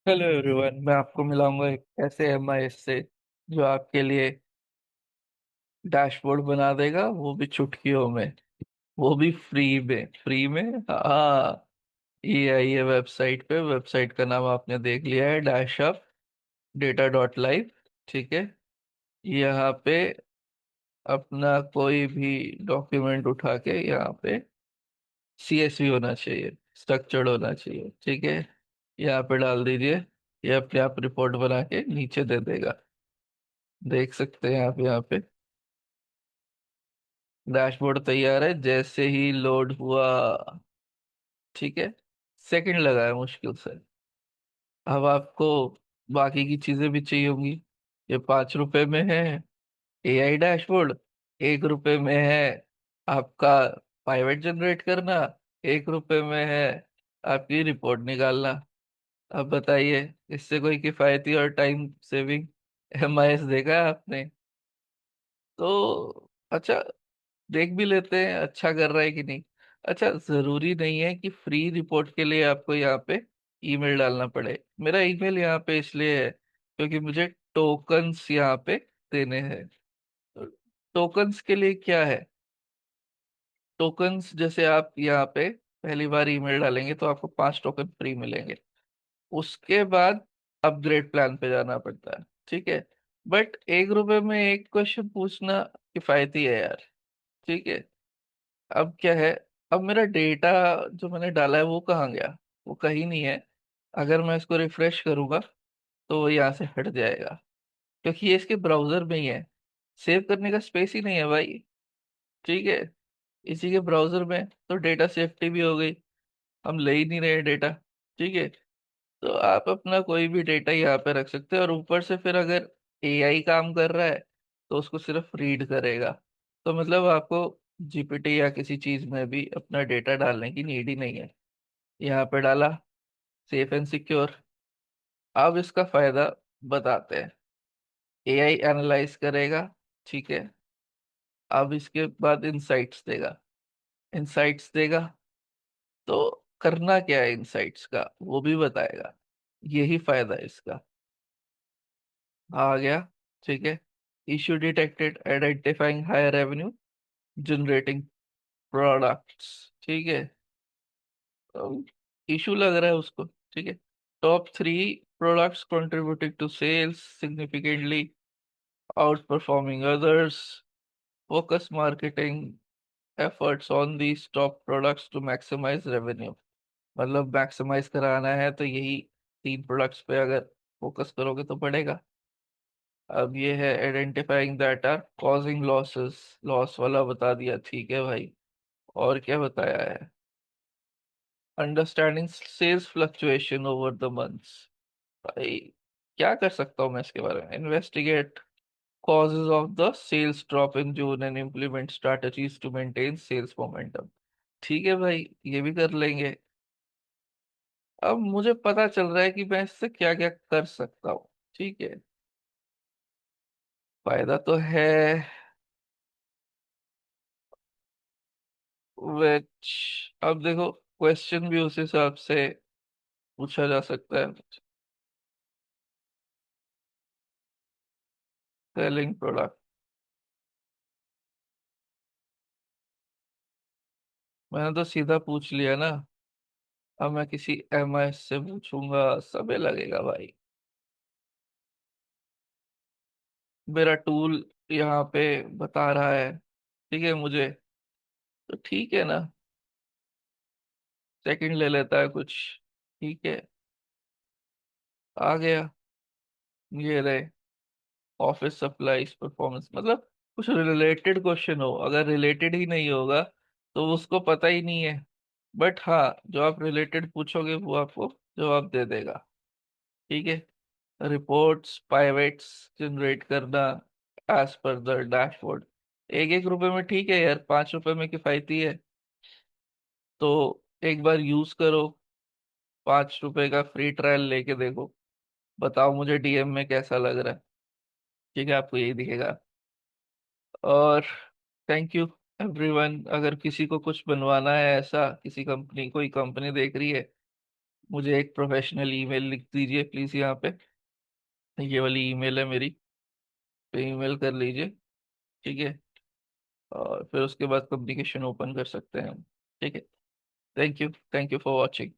Hello everyone, मैं आपको मिलाऊंगा एक ऐसे एमआईएस से जो आपके लिए डैशबोर्ड बना देगा, वो भी चुटकियों में, वो भी फ्री में। हाँ, ये आई है वेबसाइट पे। वेबसाइट का नाम आपने देख लिया है, dashup.data.live। ठीक है। यहाँ पे अपना कोई भी डॉक्यूमेंट उठा के यहाँ पे सीएसवी होना चाहिए, स्ट्रक्चर्ड होना चाहिए। ठीक है, यहाँ पे डाल दीजिए। ये अपने आप रिपोर्ट बना के नीचे दे देगा। देख सकते हैं आप यहाँ पे डैशबोर्ड तैयार है जैसे ही लोड हुआ। ठीक है, सेकंड लगा है मुश्किल से। अब आपको बाकी की चीजें भी चाहिए होंगी। ये 5 रुपए में है एआई डैशबोर्ड, 1 रुपए में है आपका पाइवेट जनरेट करना, 1 रुपए में है आपकी रिपोर्ट निकालना। अब बताइए, इससे कोई किफायती और टाइम सेविंग एमआईएस देखा है आपने? तो अच्छा, देख भी लेते हैं अच्छा कर रहा है कि नहीं। अच्छा, जरूरी नहीं है कि फ्री रिपोर्ट के लिए आपको यहाँ पे ईमेल डालना पड़े। मेरा ईमेल यहाँ पे इसलिए है क्योंकि मुझे टोकन्स यहाँ पे देने हैं। टोकन्स के लिए क्या है? टोकन्स जैसे आप यहाँ पे पहली बार ईमेल डालेंगे तो आपको 5 टोकन फ्री मिलेंगे। उसके बाद अपग्रेड प्लान पे जाना पड़ता है। ठीक है, बट 1 रुपए में एक क्वेश्चन पूछना किफायती है यार। ठीक है। अब क्या है, अब मेरा डेटा जो मैंने डाला है वो कहाँ गया? वो कहीं नहीं है। अगर मैं इसको रिफ्रेश करूंगा तो वो यहाँ से हट जाएगा, क्योंकि ये इसके ब्राउजर में ही है। सेव करने का स्पेस ही नहीं है भाई। ठीक है, इसी के ब्राउजर में तो डेटा सेफ्टी भी हो गई। हम ले ही नहीं रहे डेटा। ठीक है, तो आप अपना कोई भी डेटा यहाँ पे रख सकते हैं। और ऊपर से फिर अगर एआई काम कर रहा है तो उसको सिर्फ रीड करेगा। तो मतलब आपको जीपीटी या किसी चीज में भी अपना डेटा डालने की नीड ही नहीं है। यहाँ पे डाला, सेफ एंड सिक्योर। अब इसका फायदा बताते हैं। एआई एनालाइज करेगा। ठीक है, अब इसके बाद इंसाइट्स देगा। इंसाइट्स देगा तो करना क्या है इंसाइट्स का वो भी बताएगा। यही फायदा है इसका। आ गया। ठीक है, issue detected, identifying higher revenue generating products. ठीक है, इशू लग रहा है उसको। ठीक है, top 3 products contributing to sales significantly outperforming others, focus marketing efforts on these top products to maximize revenue। मतलब मैक्सिमाइज कराना है तो यही 3 प्रोडक्ट्स पे अगर फोकस करोगे तो बढ़ेगा। अब ये है identifying that are causing losses, loss वाला बता दिया। ठीक है भाई, और क्या बताया है? Understanding sales fluctuation over the months. भाई क्या कर सकता हूँ मैं इसके बारे में? Investigate causes of the sales drop in June and implement strategies to maintain sales momentum। ठीक है भाई, ये भी कर लेंगे। अब मुझे पता चल रहा है कि मैं इससे क्या क्या कर सकता हूँ। ठीक है, फायदा तो है। विच, अब देखो, क्वेश्चन भी उस हिसाब से पूछा जा सकता है। सेलिंग प्रोडक्ट, मैंने तो सीधा पूछ लिया ना। अब मैं किसी एमआईएस से पूछूंगा, समय लगेगा भाई। मेरा टूल यहाँ पे बता रहा है। ठीक है मुझे, तो ठीक है ना, सेकंड ले लेता है कुछ। ठीक है, आ गया। ये रहे ऑफिस सप्लाईज परफॉर्मेंस, मतलब कुछ रिलेटेड क्वेश्चन हो। अगर रिलेटेड ही नहीं होगा तो उसको पता ही नहीं है। बट हाँ, जो आप रिलेटेड पूछोगे वो आपको जवाब दे देगा। ठीक है, रिपोर्ट्स पाइवेट्स जनरेट करना एज पर द डैशबोर्ड। 1-1 रुपए में ठीक है यार, 5 रुपए में किफायती है। तो एक बार यूज करो, 5 रुपए का फ्री ट्रायल लेके देखो, बताओ मुझे डीएम में कैसा लग रहा है। ठीक है, आपको यही दिखेगा। और थैंक यू एवरीवन। अगर किसी को कुछ बनवाना है ऐसा, किसी कंपनी, कोई कंपनी देख रही है मुझे एक प्रोफेशनल ईमेल लिख दीजिए प्लीज यहाँ पे। ये वाली ईमेल है मेरी, पे ईमेल कर लीजिए। ठीक है, और फिर उसके बाद कम्युनिकेशन ओपन कर सकते हैं हम। ठीक है। Thank you, thank you for watching.